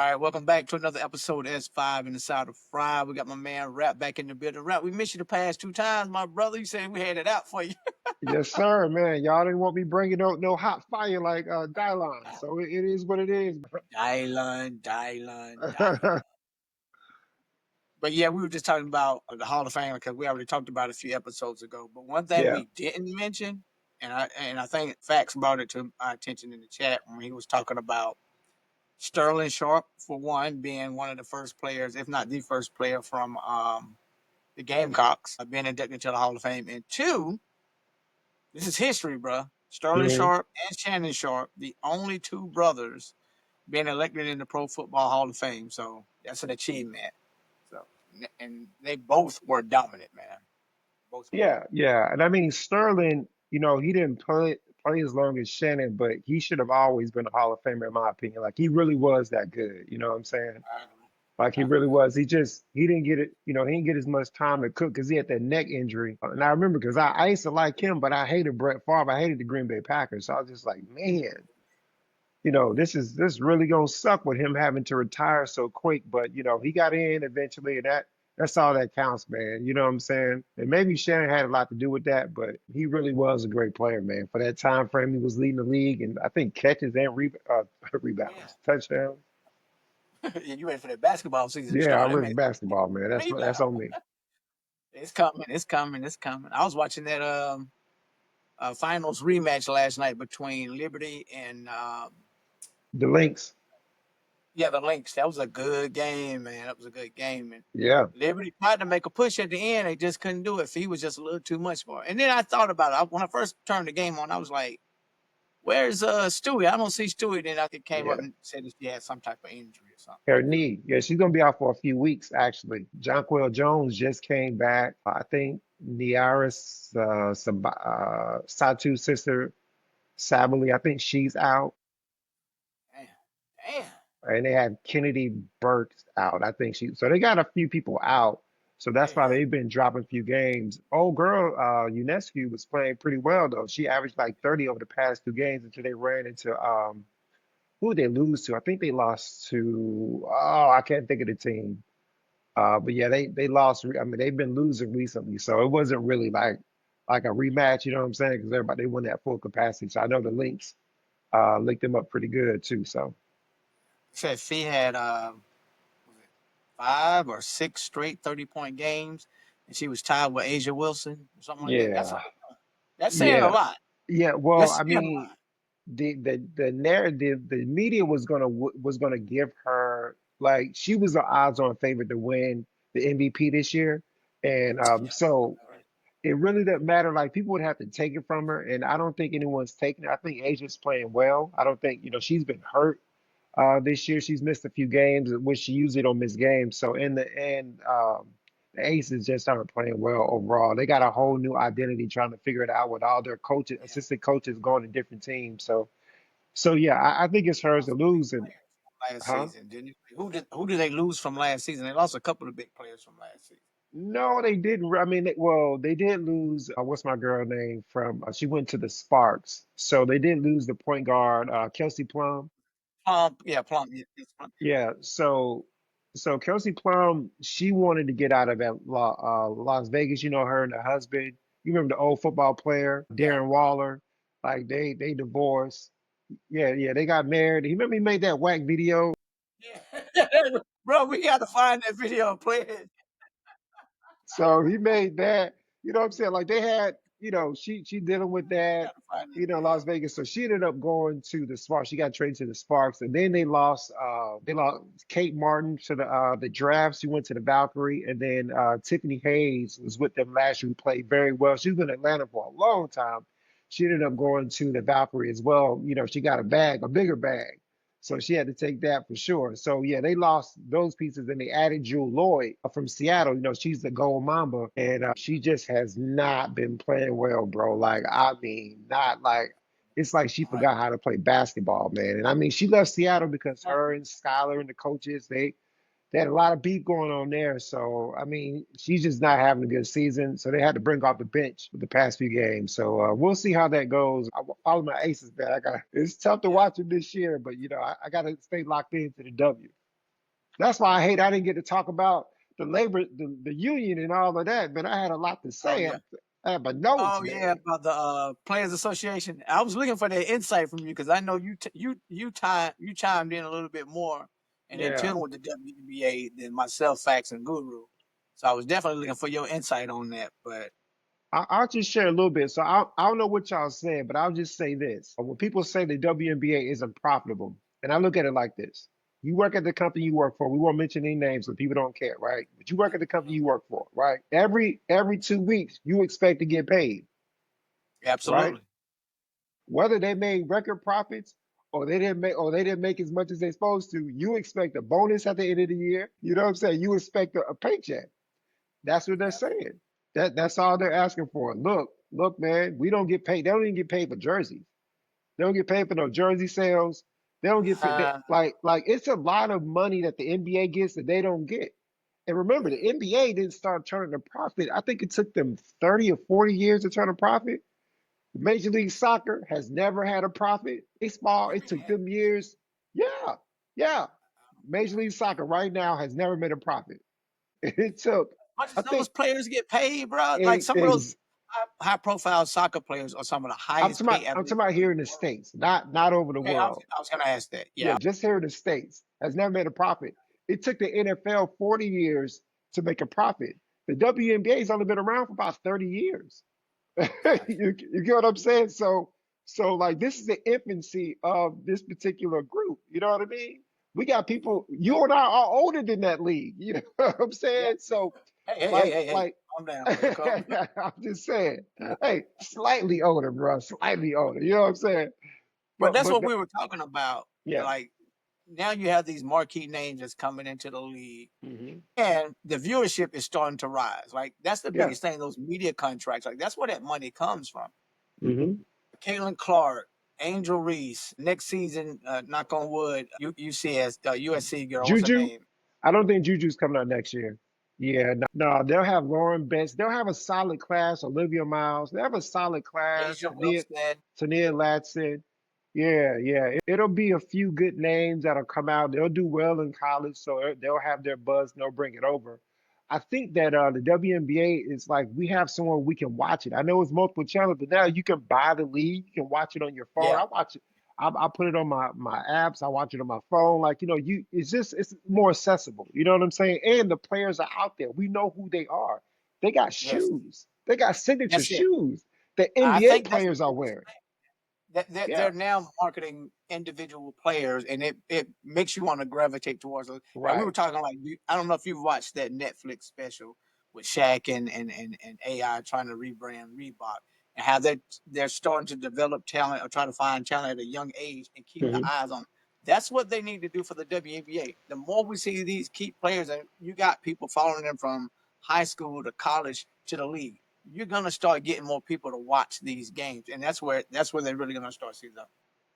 right, welcome back to another episode of S5 in the Side of Fry. We got my man Rap back in the building. Rap, we missed you the past 2 times, my brother. You said we had it out for you. Yes, sir, man. Y'all didn't want me bringing out no hot fire like Dylon, so it is what it is. Dylan. But yeah, we were just talking about the Hall of Fame because we already talked about it a few episodes ago. But one thing Yeah, we didn't mention, and I think Fax brought it to our attention in the chat when he was talking about Sterling Sharp, for one, being one of the first players, if not the first player from the Gamecocks, being inducted to the Hall of Fame. And two, this is history, bro. Sterling hmm Sharp and Shannon Sharp, the only two brothers being elected in the Pro Football Hall of Fame. So that's an achievement. So, and they both were dominant, man. Both were yeah, dominant. yeah. And I mean Sterling, he didn't play as long as Shannon, but he should have always been a Hall of Famer in my opinion. Like he really was that good. You know what I'm saying? I agree. Like he I really agree. was. He didn't get it. He didn't get as much time to cook because he had that neck injury. And I remember because I used to like him, but I hated Brett Favre. I hated the Green Bay Packers. So I was just like, man. This really gonna suck with him having to retire so quick. But he got in eventually, and that's all that counts, man. You know what I'm saying? And maybe Shannon had a lot to do with that, but he really was a great player, man. For that time frame, he was leading the league, and I think catches and Yeah. rebounds, touchdowns. You ready for that basketball season to Yeah, I start? That was man basketball, man. That's rebound. on me. It's coming. It's coming. It's coming. I was watching that finals rematch last night between Liberty and The links, yeah, the Lynx. That was a good game, man. That was a good game. And yeah. Liberty tried to make a push at the end. They just couldn't do it. Fee was just a little too much for it. And then I thought about it. When I first turned the game on, I was like, where's Stewie? I don't see Stewie. Then I came up Yeah. and said that she had some type of injury or something. Her knee. Yeah, she's gonna be out for a few weeks actually. Jonquel Jones just came back. I think Niaris Satu's sister Sabally, I think she's out. Damn. Damn. And they have Kennedy Burks out. I think she so they got a few people out. So that's why Yeah. they've been dropping a few games. Old girl, UNESCO was playing pretty well though. She averaged like 30 over the past 2 games until they ran into who did they lose to? I think they lost to I can't think of the team. But yeah, they lost. I mean, they've been losing recently, so it wasn't really like a rematch. You know what I'm saying? Because everybody they won at full capacity. So I know the Lynx linked them up pretty good too. So Said Fee had was it 5 or 6 straight 30-point games, and she was tied with Asia Wilson or something like that. yeah, That's saying a yeah, lot. yeah. Well, That's I saying a mean, lot. the narrative, the media was gonna give her like she was the odds-on favorite to win the MVP this year, and so it really doesn't matter. Like people would have to take it from her, and I don't think anyone's taking it. I think Asia's playing well. I don't think she's been hurt this year. She's missed a few games, which she usually don't miss games. So in the end, the Aces just aren't playing well overall. They got a whole new identity trying to figure it out with all their coaches, Yeah. assistant coaches going to different teams. So yeah, I think it's hers to Lost some big lose. And players from last huh? season, didn't you? Who did they lose from last season? They lost a couple of big players from last season. No, they didn't. I mean, they did lose. What's my girl name from? She went to the Sparks, so they did lose the point guard, Kelsey Plum. Plum. Yeah, it's Plum. Yeah, so Kelsey Plum, she wanted to get out of Las Vegas. You know her and her husband. You remember the old football player, Yeah. Darren Waller? Like they divorced. Yeah, yeah, they got married. You remember he made that whack video? Yeah. Bro, we got to find that video and play it. So he made that, you know what I'm saying? Like they had, she dealing with We that, got to find that Las video. Vegas. So she ended up going to the Sparks. She got traded to the Sparks. And then they lost Kate Martin to the draft. She went to the Valkyrie. And then Tiffany Hayes was with them last year, who played very well. She was in Atlanta for a long time. She ended up going to the Valkyrie as well. She got a bigger bag. So she had to take that for sure. So yeah, they lost those pieces and they added Jewel Lloyd from Seattle. She's the gold mamba and she just has not been playing well, bro. Like I mean, not like it's like she Right. forgot how to play basketball, man. And I mean, she left Seattle because her and Skylar and the coaches they had a lot of beef going on there. So, I mean, she's just not having a good season. So they had to bring her off the bench for the past few games. So we'll see how that goes. I follow my Aces, man. It's tough to Yeah. watch them this year, but I got to stay locked into the W. That's why I hate I didn't get to talk about the union and all of that. But I had a lot to Oh say. yeah. I have my notes, Oh yeah, man. about the Players Association. I was looking for that insight from you because I know you chimed in a little bit more and in Yeah. tune with the WNBA than myself, Fax and Guru. So I was definitely looking for your insight on that. But I'll just share a little bit. So I don't know what y'all saying, but I'll just say this. When people say the WNBA isn't profitable, and I look at it like this. You work at the company you work for. We won't mention any names so people don't care, right? But you work at the company you work for, right? Every 2 weeks, you expect to get paid, right? absolutely, Whether they made record profits or they didn't make as much as they're supposed to, you expect a bonus at the end of the year. You know what I'm saying? You expect a paycheck. That's what they're saying. That's all they're asking for. Look, man, we don't get paid. They don't even get paid for jerseys. They don't get paid for no jersey sales. They don't get paid. uh, Like it's a lot of money that the NBA gets that they don't get. And remember, the NBA didn't start turning a profit. I think it took them 30 or 40 years to turn a profit. Major League Soccer has never had a profit. Baseball, it took them years. Yeah, yeah. Major League Soccer right now has never made a profit. It took, much I as those think, players get paid, bro. Like a, some of those ex, high profile soccer players are some of the highest paid I'm talking athletes about in here the in the world. States, not over the Okay, world. I was gonna ask that. Yeah, Yeah, just here in the States has never made a profit. It took the NFL 40 years to make a profit. The WNBA has only been around for about 30 years. gotcha. You get what I'm saying? So like this is the infancy of this particular group. You know what I mean? We got people. Yeah, You and I are older than that league. You know what I'm yeah. saying? So Hey. like Calm down, brother. Calm. I'm just saying. Hey, slightly older, bro. Slightly older. You know what I'm saying? But that's But what we were talking about. yeah. Like now you have these marquee names that's coming into the league, Hmm. and the viewership is starting to rise. Like that's the Yeah. biggest thing. Those media contracts, like that's where that money comes from. Hmm. Caitlin Clark, Angel Reese, next season, knock on wood, UCS, USC girl, what's her Juju. name? I don't think Juju's coming out next year. Yeah, no, they'll have Lauren Betts. They'll have a solid class. Olivia Miles. They have a solid class. Asia Wilson. Tania Latson. Yeah, yeah. It'll be a few good names that'll come out. They'll do well in college, so they'll have their buzz and they'll bring it over. I think that the WNBA is like we have somewhere we can watch it. I know it's multiple channels, but now you can buy the league. You can watch it on your phone. Yeah, I watch it. I put it on my apps. I watch it on my phone. Like it's more accessible. You know what I'm saying? And the players are out there. We know who they are. They got yes, shoes. They got signature that's it. shoes that I NBA think that's the players are biggest wearing. that Yeah, they're now marketing individual players, and it makes you want to gravitate towards those. And we were right. talking like I don't know if you've watched that Netflix special with Shaq and AI trying to rebrand Reebok and how they're starting to develop talent or try to find talent at a young age and keep the Hmm. eyes on. That's what they need to do for the WNBA. The more we see these key players, and you got people following them from high school to college to the league, you're gonna start getting more people to watch these games, and that's where they're really gonna start seeing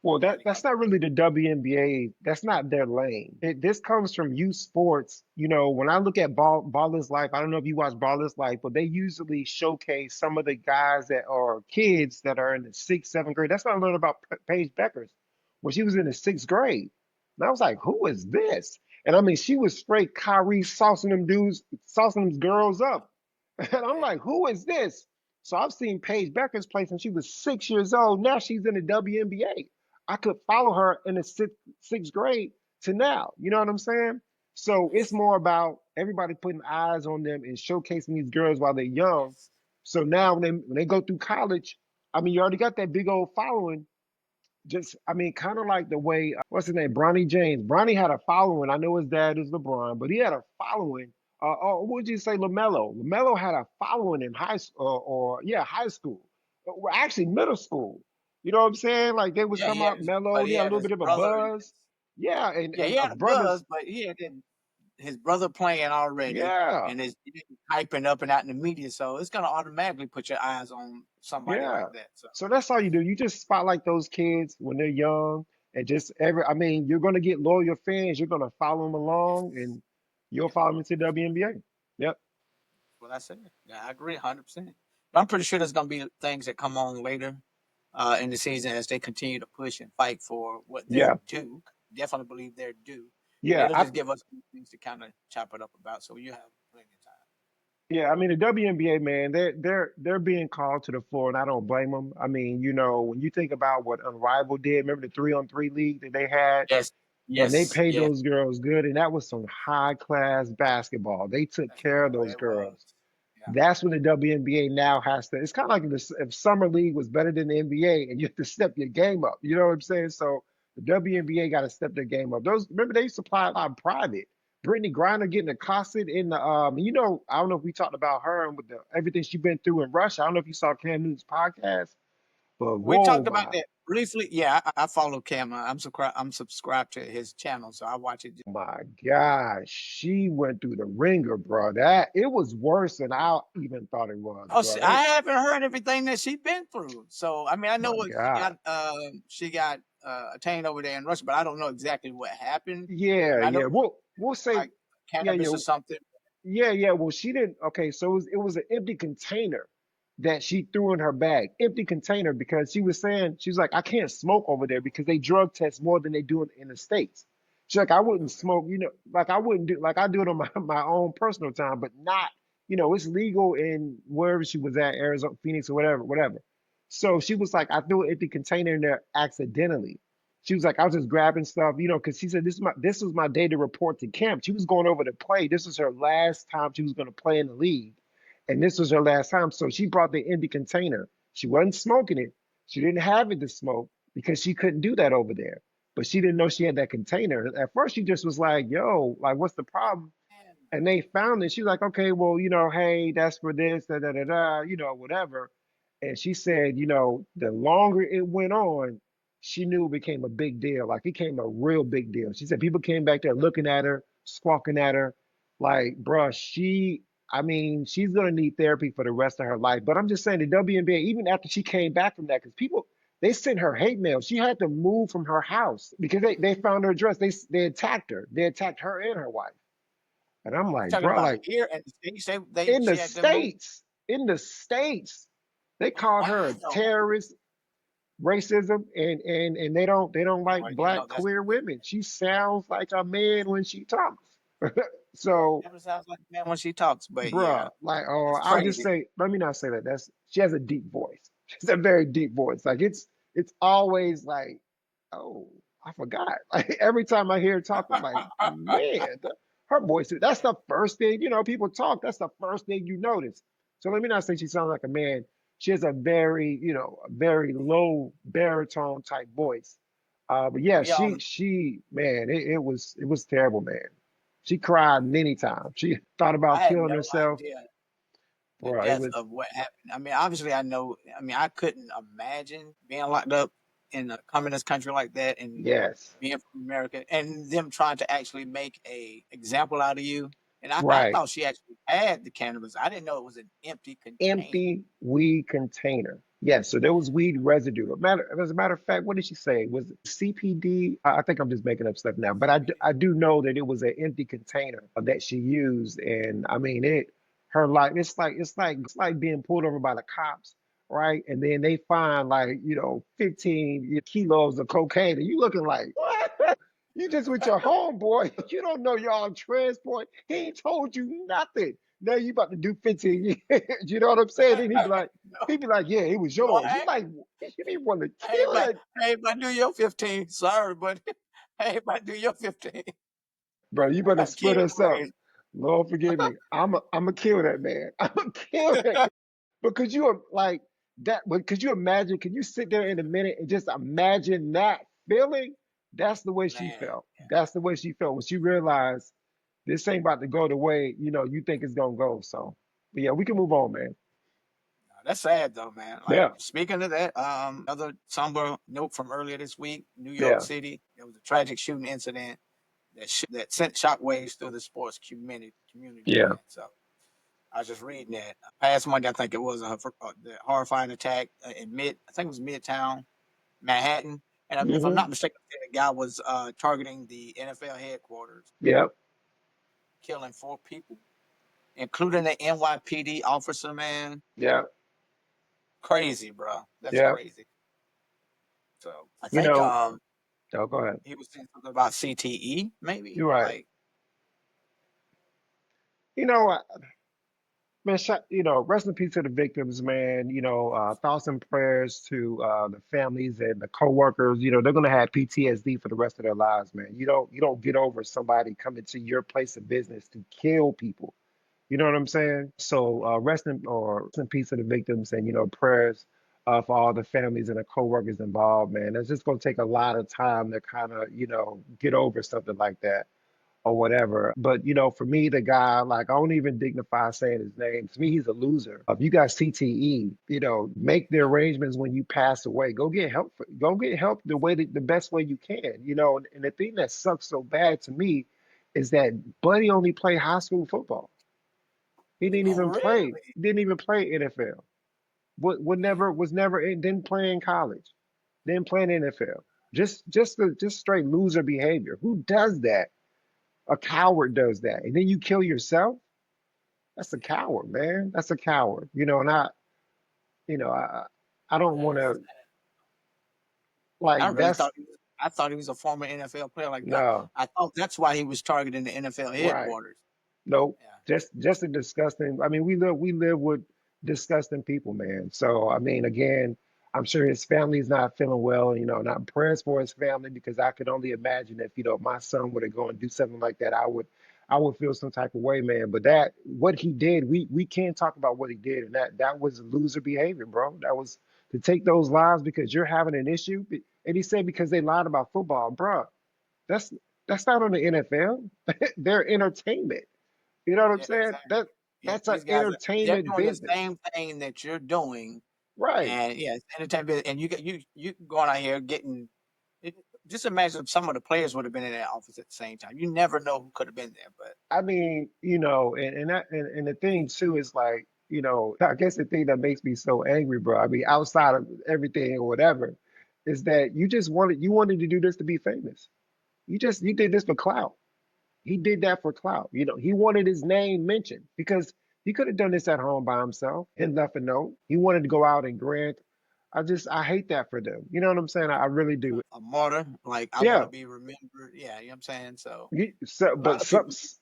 Well, the money that's come. not really the WNBA. That's not their lane. This comes from youth sports. You know, when I look at Baller's Life, I don't know if you watch Baller's Life, but they usually showcase some of the guys that are kids that are in the sixth, seventh grade. That's what I learned about Paige Beckers when she was in the sixth grade. And I was like, who is this? And I mean, she was straight Kyrie saucing them girls up. And I'm Yeah, like, who is this? So I've seen Paige Beckers play since she was 6 years old. Now she's in the WNBA. I could follow her in the sixth grade to now. You know what I'm saying? So it's yes, more about everybody putting eyes on them and showcasing these girls while they're young. yes, So now when they go through college, I mean, you already got that big old following. Just, I mean, kind of like the way, what's his name? Bronny James. Bronny had a following. I know his dad is LeBron, but he had a following. What would you say, LaMelo? LaMelo had a following in high school, or yeah, high school. Well, actually, middle school. You know what I'm saying? Like they was yeah. talking He had about his, Melo. but And he he had a had little his bit of a brother. buzz. Yeah, Yeah, he and had a brothers. buzz, but he had his brother playing already, Yeah, and his hyping up and out in the media. So it's gonna automatically put your eyes on somebody yeah. like that. So So that's all you do. You just spotlight those kids when they're young, and just I mean, you're gonna get loyal fans. You're gonna follow them yes, along, and you'll yep. follow them into WNBA. Yep. What I said. Yeah, I agree 100%. But I'm pretty sure there's gonna be things that come on later in the season as they continue to push and fight for what they're Yeah. due. Definitely believe they're due. and Yeah, it'll I just give us things to kind of chop it up about. So you have plenty of time. Yeah, I mean the WNBA man, they're being called to the floor, and I don't blame them. I mean, when you think about what Unrivaled did, remember the 3-on-3 league that they had, Yes, and they yes, paid yes. those girls good, and that was some high class basketball. They took That's care of what those it was. girls. Yeah. That's when the WNBA now has to. It's kind of like if summer league was better than the NBA, and you have to step your game up. You know what I'm saying? So the WNBA got to step their game up. Those remember they supply a lot of private. Brittney Griner getting accosted in the I don't know if we talked about her and with everything she's been through in Russia. I don't know if you saw Cam Newton's podcast, but We whoa talked about my that briefly. Yeah, I follow Cam. I'm subscribed to his channel, so I watch it. my gosh, she went through the ringer, bro. That it was worse than I even thought it was, Oh, bro. see, I haven't heard everything that she's been through. So I mean, I know My what God. she got attained over there in Russia, but I don't know exactly what happened. I Yeah, mean, I know yeah. it was We'll say like yeah, cannabis yeah. or something. Yeah, yeah. Well, she didn't. Okay, so it was an empty container that she threw in her bag. Empty container because she was saying she was like, I can't smoke over there because they drug test more than they do in the States. She's like, I wouldn't Okay, smoke, like I wouldn't do like I do it on my own personal time, but not, it's legal in wherever she was at, Arizona, Phoenix, or whatever, whatever. So she was like, I threw an empty container in there accidentally. She was like, I was just grabbing stuff, because she said this was my day to report to camp. She was going over to play. This was her last time she was going to play in the league. And this was her last time. So she brought the empty container. She wasn't smoking it. She didn't have it to smoke because she couldn't do that over there. But she didn't know she had that container. At first she just was like, yo, like what's the problem? And they found it. She's like, okay, well, hey, that's for this, da da da da, whatever. And she said, the longer it went on, she knew it became a big deal. Like it became a real big deal. She said people came back there looking at her, squawking at her, like, bruh, I mean, she's gonna need therapy for the rest of her life. But I'm just saying the WNBA, even after she came back from that, because people they sent her hate mail. She had to move from her house because they found her address. They attacked her. They attacked her and her wife. And I'm you like, talking bro, about like here and you say they in she the had to move? States, in the States, they Oh called her a wow! terrorist, racism, and they don't like Well, black that's queer women. She sounds like a man when she talks. So, that sounds like a man when she talks. But yeah, bruh, like, oh, that's I'll just crazy. say, let me not say that. She has a deep voice. She's a very deep voice. Like it's always like, oh, I forgot. Like every time I hear her talk, I'm like, man, her voice. That's the first thing, people talk. That's the first thing you notice. So let me not say she sounds like a man. She has a very low baritone type voice. But yeah, We all know man, it was terrible, man. She cried many times. She thought I about had killing no herself. idea the Bro, it depth was of what happened. I mean, obviously, I know. I mean, I couldn't imagine being locked up in a communist country like that and yes. being from America and them trying to actually make a example out of you. And I Right. thought she actually had the cannabis. I didn't know it was an empty container. Empty weed container. Yes, so there was weed residue. As a matter of fact, what did she say? Was it CPD? I think I'm just making up stuff now, but I do know that it was an empty container that she used, and I mean her life. It's like being pulled over by the cops, right? And then they find like 15 kilos of cocaine, and you looking like what? You just with your homeboy. You don't know y'all on transport. He ain't told you nothing. Now you about to do 15 years. You know what I'm saying? Then No, he'd be like, yeah, it was no, yours. You like, you didn't want to I ain't kill about, it. I ain't about to do your 15. Sorry, but I ain't about to do your 15. Bro, you I better got split kid us up. brain. Lord forgive me. I'm a kill that man. I'm a kill that. But could you like that? But could you imagine? Can you sit there in a minute and just imagine that feeling? That's the way she Man, felt. That's the way she felt when she realized this ain't about to go the way you think it's gonna go. So, but yeah, we can move on, man. that's sad though, man. Like Yeah, speaking of that, another somber note from earlier this week, New York yeah, City. There was a tragic shooting incident that sent shockwaves through the sports community, yeah. man. So I was just reading that past Monday. I think it was the horrifying attack I think it was Midtown Manhattan. And if I'm Hmm. not mistaken, the guy was targeting the NFL headquarters, Yeah, killing 4 people, including the NYPD officer. Man, yeah, crazy, bro. That's yeah. crazy. So I You think know, Oh, go ahead. He was saying something about CTE, maybe. You're right. Like, You know, man, rest in peace to the victims, man. Thoughts and prayers to the families and the coworkers. They're gonna have PTSD for the rest of their lives, man. You don't get over somebody coming to your place of business to kill people. You know what I'm saying? So rest in peace to the victims, and prayers for all the families and the coworkers involved, man. It's just gonna take a lot of time to kind of get over something like that or whatever. But for me, the guy, like, I don't even dignify saying his name. To me, he's a loser. If you got CTE, make the yeah, arrangements when you pass away. Go get help. Go get help the best way you can. And the thing that sucks so bad to me is that Buddy only played high school football. He didn't oh, even play. really? Didn't even play NFL. Would never was never in, didn't play in college. Didn't play in NFL. Just straight loser behavior. Who does that? A coward does that. And then you kill yourself? That's a coward, man. That's a coward. And you know, I I don't want That's to like I really that's thought I thought he was a former NFL player. Like no, I thought that's why he was targeting the NFL right. headquarters. Nope. Yeah, Just a disgusting. I mean, we live with disgusting people, man. So I mean, again, I'm sure his family's not feeling well. Not prayers for his family because I could only imagine if my son were to go and do something like that, I would feel some type of way, man. But that what he did, we can't talk about what he did, and that was loser behavior, bro. That was to take those lives because you're having an issue. And he said because they lied about football, bro. That's that's not on the NFL. They're entertainment. You know what I'm yeah, saying? exactly. Yeah, That's an these guys they're entertainment doing the business. same thing that you're doing, Right. and yeah, it's entertainment. And you going out here getting. It, just imagine if some of the players would have been in that office at the same time. You never know who could have been there, but I mean, and the thing too is like, I guess the thing that makes me so angry, bro. I mean, outside of everything or whatever, is that you wanted to do this to be famous. You did this for clout. He did that for clout. He wanted his name mentioned because he could have done this at home by himself and left a note. He wanted to go out and grant. I hate that for them. You know what I'm saying? I really do. a martyr, like I want Yeah. to be remembered. Yeah, you know what I'm saying. So So, a but lot of people some,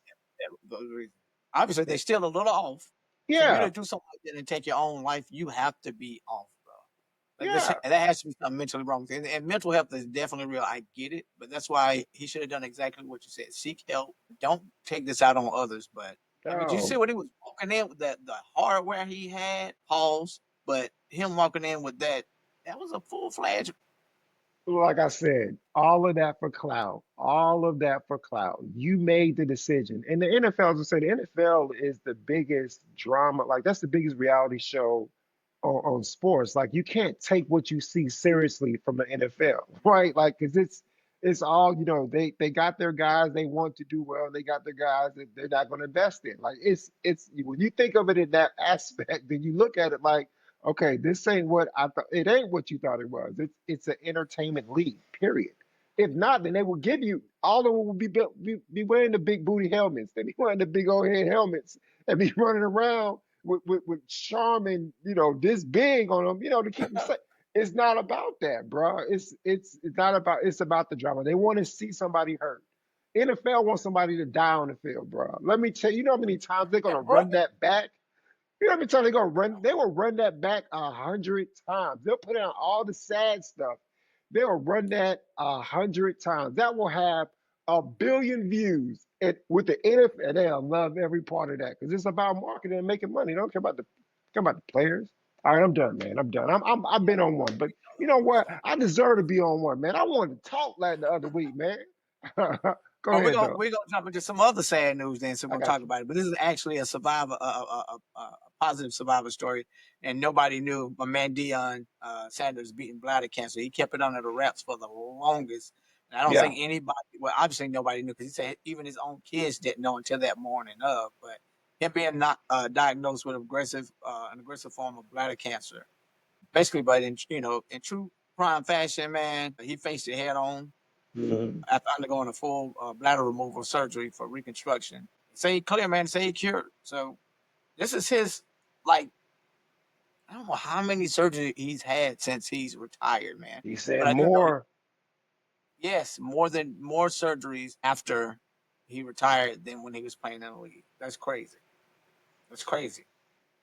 those reasons. Obviously, they're still a little off. For you yeah, to do something like that and take your own life, you have to be off, bro. Like this, yeah. that has to be something mentally wrong. And mental health is definitely real. I get it, but that's why he should have done exactly what you said. Seek help. Don't take this out on others. But I mean, did you see No, what he was walking in with that the hardware he had? Pause. But him walking in with that, that was a full fledged. like I said, all of that for clout. All of that for clout. You made the decision. And the NFL, as I said, the NFL is the biggest drama. Like that's the biggest reality show on sports. Like you can't take what you see seriously from the NFL, right? Like because it's all they got their guys they want to do well. They got their guys that they're not going to invest in. Like it's when you think of it in that aspect, then you look at it like, okay, this ain't what I thought. It ain't what you thought it was. It's an entertainment league. Period. If not, then they will give you all of them will be wearing the big booty helmets. They be wearing the big old head helmets and be running around with charm and this big on them, to keep them safe. It's not about that, bro. It's not about it's about the drama. They want to see somebody hurt. NFL wants somebody to die on the field, bro. Let me tell you, how many times they're gonna Right. run that back? You know how many times they're gonna run? They will run that back 100 times. They'll put out all the sad stuff. They'll run that 100 times. That will have 1 billion views. And with the NFL, they'll love every part of that because it's about marketing and making money. They don't care about the players. All right, I'm done, man. I'm done. I've been on one, but you know what? I deserve to be on one, man. I wanted to talk like the other week, man. Go Oh, we're ahead, gonna though. we're gonna jump into some other sad news then, so we're I gonna got talk you. about it. But this is actually a survivor, a positive survivor story, and nobody knew. My man Deion Sanders beating bladder cancer. He kept it under the wraps for the longest, and I don't Yeah. think anybody. Well, obviously nobody knew because he said even his own kids didn't know until that morning of. But him being not diagnosed with an aggressive form of bladder cancer, basically, but in true prime fashion, man, he faced it head on Mhm. after undergoing a full bladder removal surgery for reconstruction. Say he clear, man. Say he cured. So this is his like I don't know how many surgeries he's had since he's retired, man. He But said I do know, more. Yes, more surgeries after he retired than when he was playing in the league. That's crazy. That's crazy.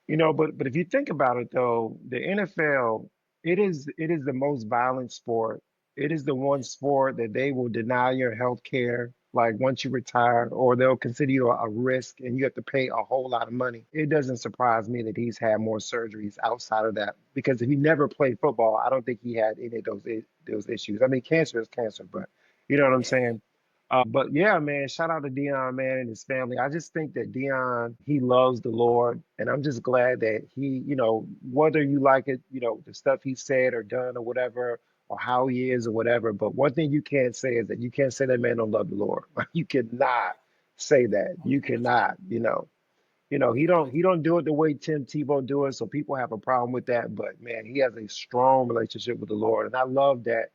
But if you think about it though, the NFL, it is the most violent sport. It is the one Yeah, sport that they will deny your health care like once you retire, or they'll consider you a risk and you have to pay a whole lot of money. It doesn't surprise me that he's had more surgeries outside of that because if he never played football, I don't think he had any of those issues. I mean, cancer is cancer, but you know what I'm yeah, yeah. saying? But yeah, man, shout out to Deion, man, and his family. I just think that Deion, he loves the Lord, and I'm just glad that he, whether you like it, the stuff he said or done or whatever, or how he is or whatever. But one thing you can't say is that you can't say that man don't love the Lord. Like you cannot Right. say that. You 100%. cannot, he don't do it the way Tim Tebow do it, so people have a problem with that. But man, he has a strong relationship with the Lord, and I love that.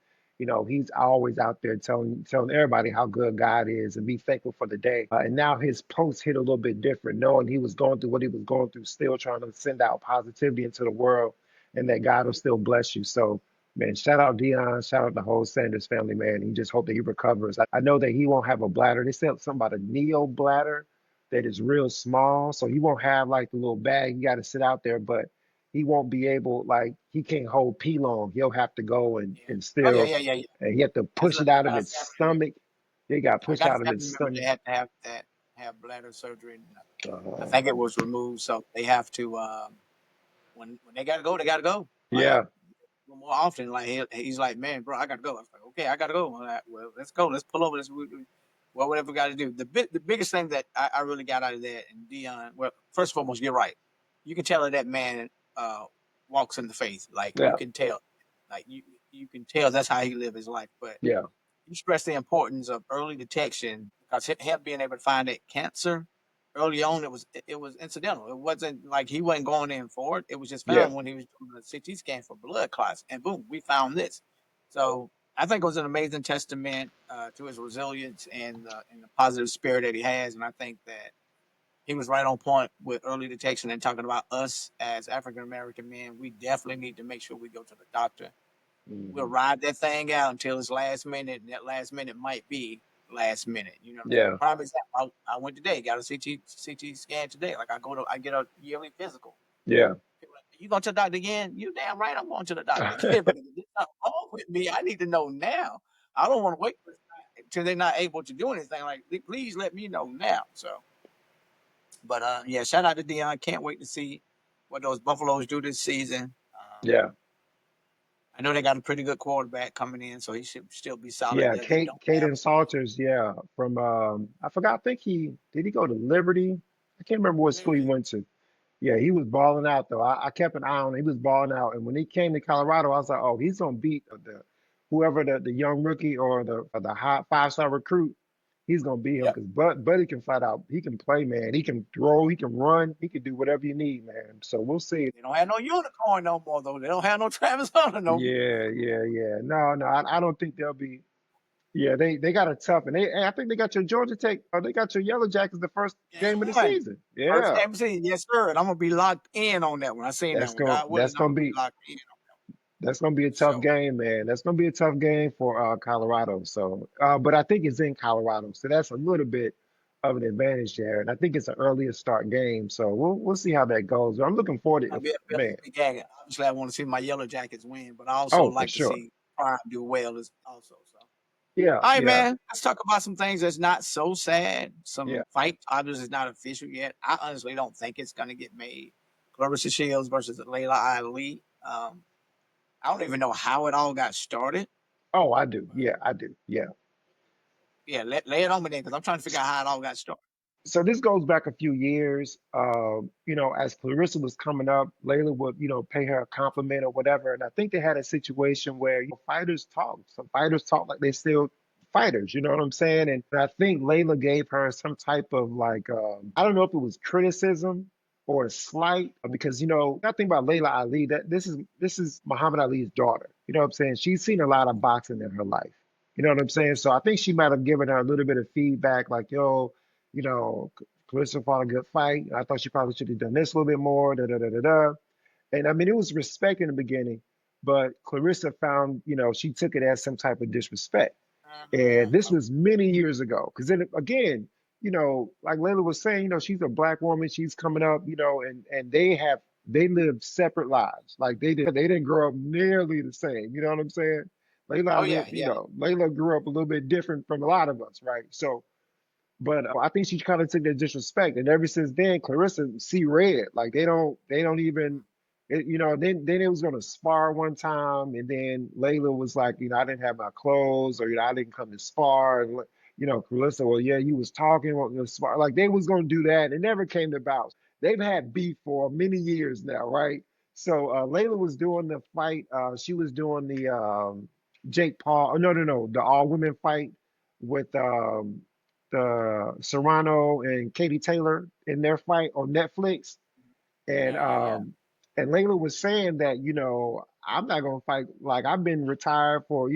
He's always out there telling everybody how good God is and be thankful for the day. And now his post hit a little bit different, knowing he was going through what he was going through, still trying to send out positivity into the world, and that God will Mhm. still bless you. So. Man, shout out Dion, shout out the whole Sanders family, man. He just hope that he recovers. I know that he won't have a bladder. They said something about a neo bladder that is real small. So he won't have like the little bag. You got to sit out there, but he won't be able, like, he can't hold pee long. He'll have to go and, Yeah. and Oh yeah, still, yeah, yeah, yeah. and he have to That's push a, it I out of got a his family member. stomach. They got I pushed got a out of family his member that stomach. had to have bladder surgery. And I Uh, think it was removed, so they have to when they gotta go, they gotta go. Like yeah. more often. Like he's like, man, bro, I gotta go. I was like, okay, I gotta go. I'm like, well, let's go. Let's pull over. Well, whatever we got to do. The biggest thing that I really got out of that and Dion. Well, first and foremost, you're right. You can tell that man uh, walks in the faith. Like you Yeah. can tell. Like you can tell that's how he lived his life. But Yeah. you stress the importance of early detection because him being able to find that cancer early on, it was incidental. It wasn't like he wasn't going in for it. It was just Yeah. found when he was doing the CT scan for blood clots, and boom, we found this. So I think it was an amazing testament to his resilience and the positive spirit that he has, and I think that he was right on point with early detection and talking about us as African American men. We definitely need to make sure we go to the doctor. We'll Hmm. ride that thing out until it's last minute, and that last minute might be last minute. You know what I'm saying? Yeah. Prime example, I went today, got a CT scan today. Like I get a yearly physical. Yeah. People like, you going to the doctor again? You damn right I'm going to the doctor again. But if there's something wrong with me, I need to know now. I don't want to wait until they're not able to do anything. Like, please let me know now. So, but yeah, shout out to Dion. Can't wait to see what those Buffaloes do this season. Yeah. I know they got a pretty good quarterback coming in, so he should still be solid. Yeah. They don't have Caden Salters, yeah. From I forgot, I think he go to Liberty? I can't remember what school he maybe. went to. Yeah, he was balling out though. I kept an eye on him. He was balling out, and when he came to Colorado, I was like, oh, he's gonna beat whoever the young rookie or the hot 5-star recruit. He's gonna beat him Yep. because Buddy can flat out. He can play, man. He can throw. He can run. He can do whatever you need, man. So we'll see. They don't have no unicorn no more though. They don't have no Travis Hunter no more. Yeah, yeah, yeah. No, no, I don't think they'll be. Yeah, they got a tough, and I think they got your Georgia Tech. They got your Yellow Jackets the first Game game of the one. season. First Yeah, game of the season. Yes, sir. And I'm gonna be locked in on that one. I seen that that's one. gonna God willing, that's I'm gonna gonna be be locked in That's gonna be a for tough sure. game, man. That's gonna be a tough game for Colorado. So, but I think it's in Colorado, so that's a little bit of an advantage there. And I think it's an earlier start game, so we'll see how that goes. I'm looking forward It's gonna to be a man. big game. Obviously, I want to see my Yellow Jackets win, but I also Oh, for like to sure. see Prime do well as also. So, Yeah, all right, yeah, man. Let's talk about some things that's not so sad. yeah. Some fight. Obviously, it's not official yet. I honestly don't think it's gonna get made. Clarissa Shields versus Layla Ali. I don't even know how it all got started. Oh, I do. But Yeah, I do. Yeah. yeah, lay it on me then, because I'm trying to figure out how it all got started. So this goes back a few years. As Clarissa was coming up, Layla would, pay her a compliment or whatever. And I think they had a situation where, fighters talk. Some fighters talk like they still fighters, you know what I'm saying? And I think Layla gave her some type of like, I don't know if it was criticism or a slight, because nothing about Layla Ali. That this is Muhammad Ali's daughter. You know what I'm saying? She's seen a lot of boxing in her life. You know what I'm saying? So I think she might have given her a little bit of feedback, like, yo, you know, Clarissa fought a good fight. I thought she probably should have done this a little bit more. Da da da da da. And I mean, it was respect in the beginning, but Clarissa found, she took it as some type of disrespect. And this was many years ago. Because then again, like Layla was saying, she's a black woman, she's coming up, and they live separate lives. Like they didn't grow up nearly the same. You know what I'm saying? Oh Layla yeah, lived, yeah. Layla grew up a little bit different from a lot of us, right? So, but I think she kind of took that disrespect, and ever since then, Clarissa see red. Like they don't even, then it was gonna spar one time, and then Layla was like, I didn't have my clothes, or I didn't come to spar, and Clarissa, well, yeah, you was talking, want to spar, like they was gonna do that. It never came to bounce. They've had beef for many years now, right? So Layla was doing the fight. She was doing the Jake Paul. Oh, no, no, no, the all women fight with the Serrano and Katie Taylor in their fight on Netflix. And Yeah, yeah, yeah. Layla was saying that, I'm not gonna fight, like I've been retired for,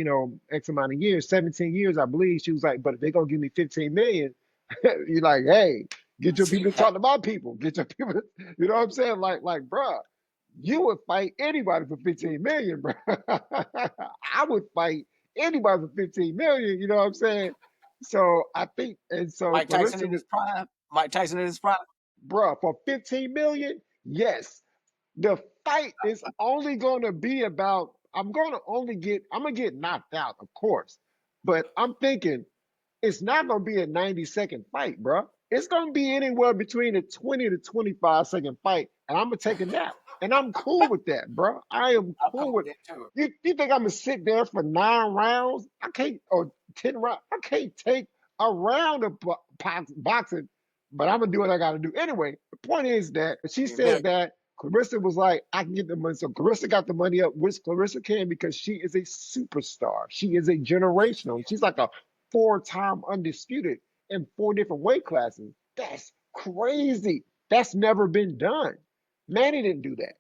X amount of years, 17 years, I believe. She was like, but if they're gonna give me 15 million, you're like, hey, I get your see people to that. talk to my people. Get your people to, you know what I'm saying? Like, bruh, you would fight anybody for 15 million, bruh. I would fight anybody for 15 million, you know what I'm saying? So I think, and so Mike Tyson Clarissa in was, his prime. Mike Tyson in his prime. bruh, for 15 million, yes. The fight is only going to be about, I'm going to get knocked out, of course. But I'm thinking it's not going to be a 90-second fight, bro. It's going to be anywhere between a 20 to 25-second fight. And I'm going to take a nap. And I'm cool with that, bro. I am I'm cool cool with with it too. you think I'm going to sit there for 9 rounds? I can't, or 10 rounds. I can't take a round of boxing, but I'm going to do what I got to do. Anyway, the point is that she said Million. that Clarissa was like, I can get the money. So Clarissa got the money up, which Clarissa can because she is a superstar. She is a Yeah, she generational. She's is. like a four-time undisputed in four different weight classes. That's crazy. That's never been done. Manny didn't do that.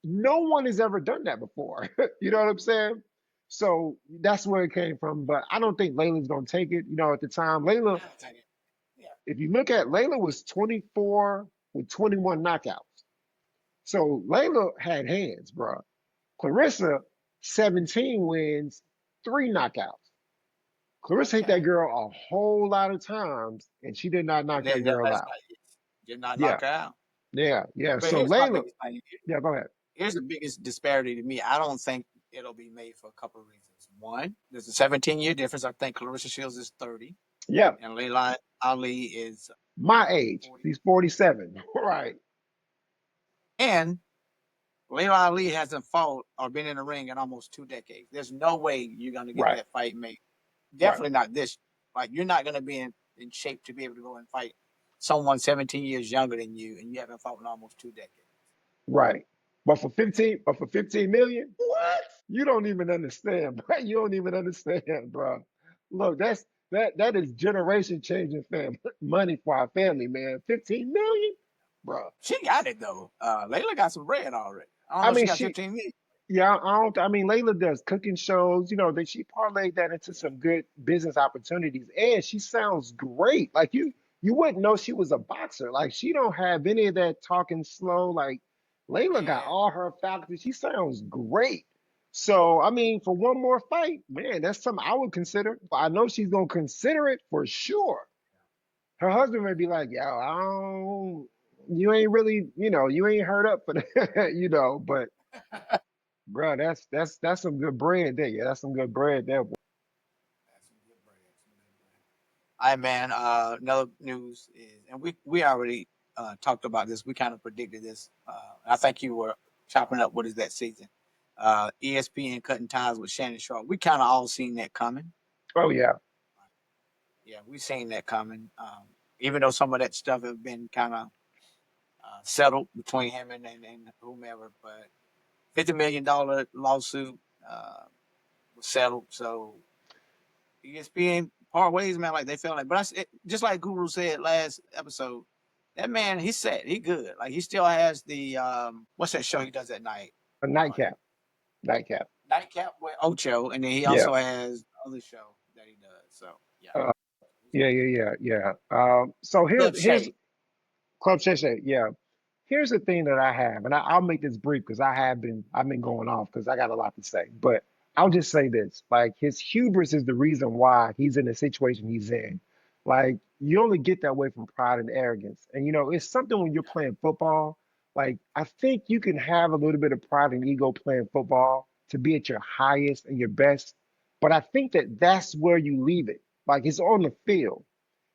No one has ever done that before. You know what I'm saying? So that's where it came from. But I don't think Layla's gonna take it. At the time, Layla, I'll take it. Yeah. if you look at Layla was 24 with 21 knockouts. So Layla had hands, bro. Clarissa, 17 wins, three knockouts. Clarissa hit that Okay. girl a whole lot of times, and she did not But knock that then that girl last out. fight did not Yeah, knock her out. yeah. But So here's my Layla, biggest thing. yeah, go ahead. Here's the biggest disparity to me. I don't think it'll be made for a couple of reasons. One, there's a 17-year difference. I think Clarissa Shields is 30, Yeah, and Leila Ali is my age. 40. He's 47. Right, And Leila Ali hasn't fought or been in the ring in almost 2 decades. There's no way you're going to get right, that fight made. right, Definitely not this. Like, you're not going to be in shape to be able to go and fight someone 17 years younger than you, and you haven't fought in almost 2 decades. right. But for 15 million, what? You don't even understand, bro. You don't even understand, bro. Look, that is generation changing family money for our family, man. 15 million, bro. She got it, though. Layla got some bread already. I don't I know if she mean, got 15 million. yeah, I don't. I mean, Layla does cooking shows. That she parlayed that into some good business opportunities, and she sounds great. Like you wouldn't know she was a boxer. Like she don't have any of that talking slow. Like Layla got Yeah. all her faculties. She sounds great. So I mean, for one more fight, man, that's something I would consider. I know she's gonna consider it for sure. Her husband may be like, "Yo, I don't. You ain't really, you ain't hurt up for that, but." Bro, that's some good bread there. Yeah, that's some good bread there. That's some good bread. Some good bread. All right, man. Another news is, and we already talked about this. We kind of predicted this. I think you were chopping up what is that season. ESPN cutting ties with Shannon Sharp. We kind of all seen that coming. Oh yeah, Yeah, we seen that coming. Even though some of that stuff have been kind of settled between him and whomever, but $50 million lawsuit was settled. So ESPN part ways, man. Like they felt like, but just like Guru said last episode, that man, he said he good. Like he still has the what's that show he does at night? a Uh, nightcap, nightcap. Nightcap with Ocho, and then he Yeah, also has the other show that he does. So yeah, uh, yeah. So Club here's Shade. Club Shay. Yeah, here's the thing that I have, and I'll make this brief because I've been going off because I got a lot to say. But I'll just say this, like his hubris is the reason why he's in the situation he's in. Like you only get that way from pride and arrogance. And it's something when you're playing football, like I think you can have a little bit of pride and ego playing football to be at your highest and your best. But I think that that's where you leave it. Like it's on the field.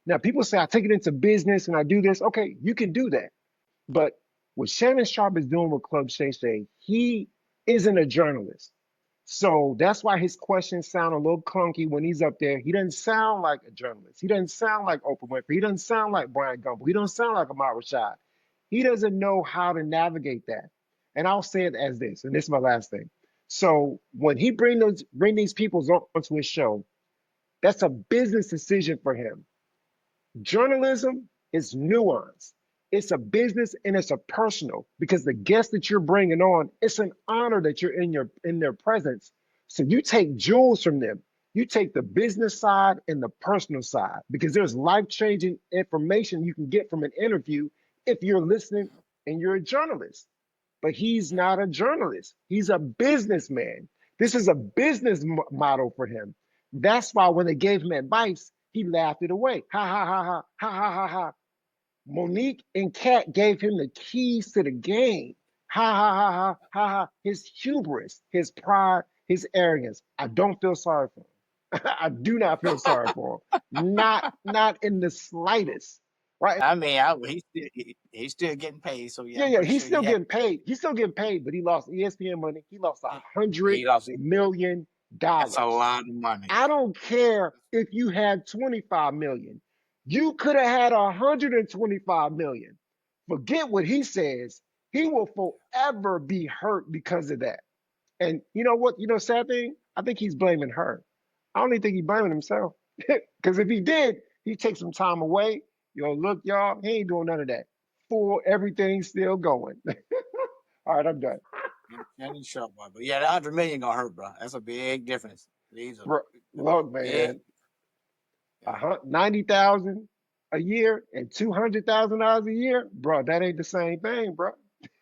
Now people say I take it into business and I do this. Okay, you can do that. But what Shannon Sharp is doing with Club Shay Shay, he isn't a journalist. So that's why his questions sound a little clunky when he's up there. He doesn't sound like a journalist. He doesn't sound like Oprah Winfrey. He doesn't sound like Brian Gumble. He doesn't sound like Ahmad Rashad. He doesn't know how to navigate that. And I'll say it as this, and this is my last thing. So when he bring these people onto his show, that's a business decision for him. Journalism is nuance. It's a business and it's a personal because the guest that you're bringing on, it's an honor that you're in their presence. So you take jewels from them. You take the business side and the personal side because there's life-changing information you can get from an interview if you're listening and you're a journalist. But he's not a journalist. He's a businessman. This is a business model for him. That's why when they gave him advice, he laughed it away. Ha ha ha ha ha ha ha ha. Monique and Kat gave him the keys to the game. Ha ha ha ha ha ha. His hubris, his pride, his arrogance. I don't feel sorry for him. I do not feel sorry for him. Not in the slightest. Right? I mean, he's still getting paid, so yeah, Yeah, I'm yeah, pretty he's sure still he had getting paid. He's still getting paid, but he lost ESPN money. He lost $100 he lost it. million. That's a lot of money. I don't care if you had 25 million. You could have had 125 million. Forget what he says. He will forever be hurt because of that. And you know what? Sad thing? I think he's blaming her. I don't even think he's blaming himself. Because if he did, he'd take some time away. Look, y'all, he ain't doing none of that. Full, everything's still going. All right, I'm done. Shannon Sharp, boy. But yeah, the 100 million gonna hurt, bro. That's a big difference. These are Bro, look, big. man, Yeah. 90,000 a year and $200,000 a year, bro. That ain't the same thing, bro.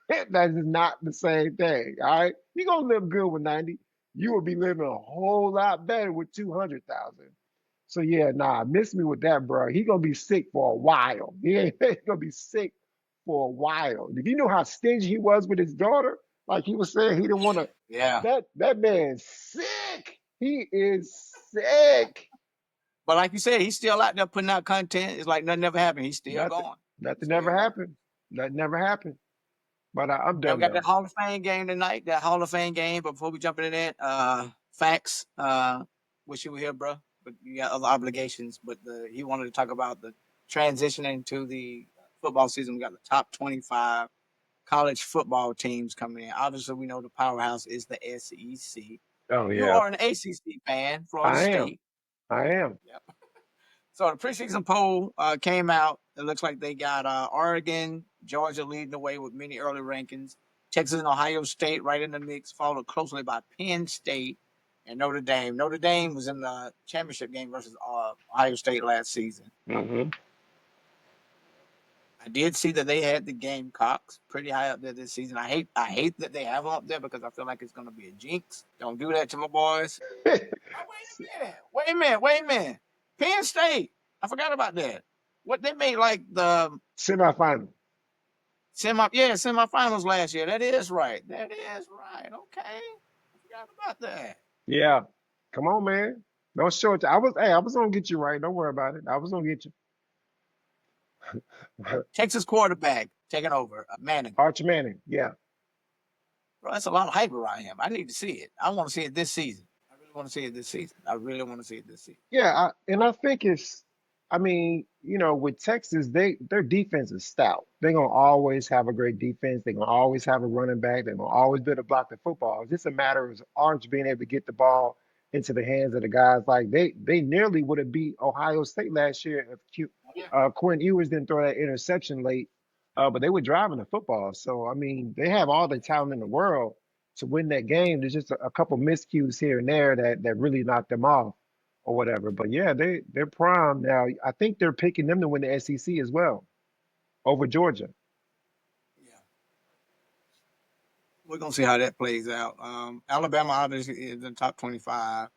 That is not the same thing. All right, you gonna live good with 90. You will be living a whole lot better with 200,000. So yeah, nah, miss me with that, bro. He gonna be sick for a while. He gonna be sick for a while. If you know how stingy he was with his daughter, like he was saying, he didn't want to. Yeah. That man's sick. He is sick. But like you said, he's still out there putting out content. It's like nothing ever happened. He's still Nothing, going. He's nothing still ever going. happened. Nothing never happened. But I'm Yeah, we done got that though. Hall of Fame game tonight. That Hall of Fame game. But before we jump into that, facts. Wish you were here, bro. But you got other obligations. But he wanted to talk about the transitioning to the football season. We got the top 25 college football teams coming in. Obviously, we know the powerhouse is the SEC. Oh You yeah, are an ACC fan, Florida I am. State. I am. Yep. So the preseason poll came out. It looks like they got Oregon, Georgia leading the way with many early rankings. Texas and Ohio State right in the mix, followed closely by Penn State and Notre Dame. Notre Dame was in the championship game versus Ohio State last season. Hmm. I did see that they had the Gamecocks pretty high up there this season. I hate that they have them up there because I feel like it's going to be a jinx. Don't do that to my boys. Oh, wait a minute. Wait a minute. Wait a minute. Penn State. I forgot about that. What they made like the Semifinal. semifinals last year. That is right. That is right. Okay. I forgot about that. Yeah. Come on, man. Don't show it. I was gonna get you right. Don't worry about it. I was gonna get you. Texas quarterback taking over. Manning. Arch Manning. Yeah. Bro, that's a lot of hype around him. I need to see it. I want to see it this season. I really want to see it this season. I really want to see it this season. Yeah, and I think I mean, with Texas, their defense is stout. They're gonna always have a great defense. They're gonna always have a running back. They're gonna always be able to block the football. It's just a matter of Arch being able to get the ball into the hands of the guys. Like they nearly would have beat Ohio State last year if Yeah. Quinn Ewers didn't throw that interception late. But they were driving the football. So I mean, they have all the talent in the world to win that game. There's just a couple miscues here and there that really knocked them off or whatever. But yeah, they're prime now. I think they're picking them to win the SEC as well over Georgia. Yeah. we're gonna see how that plays out. Alabama obviously is in the top 25.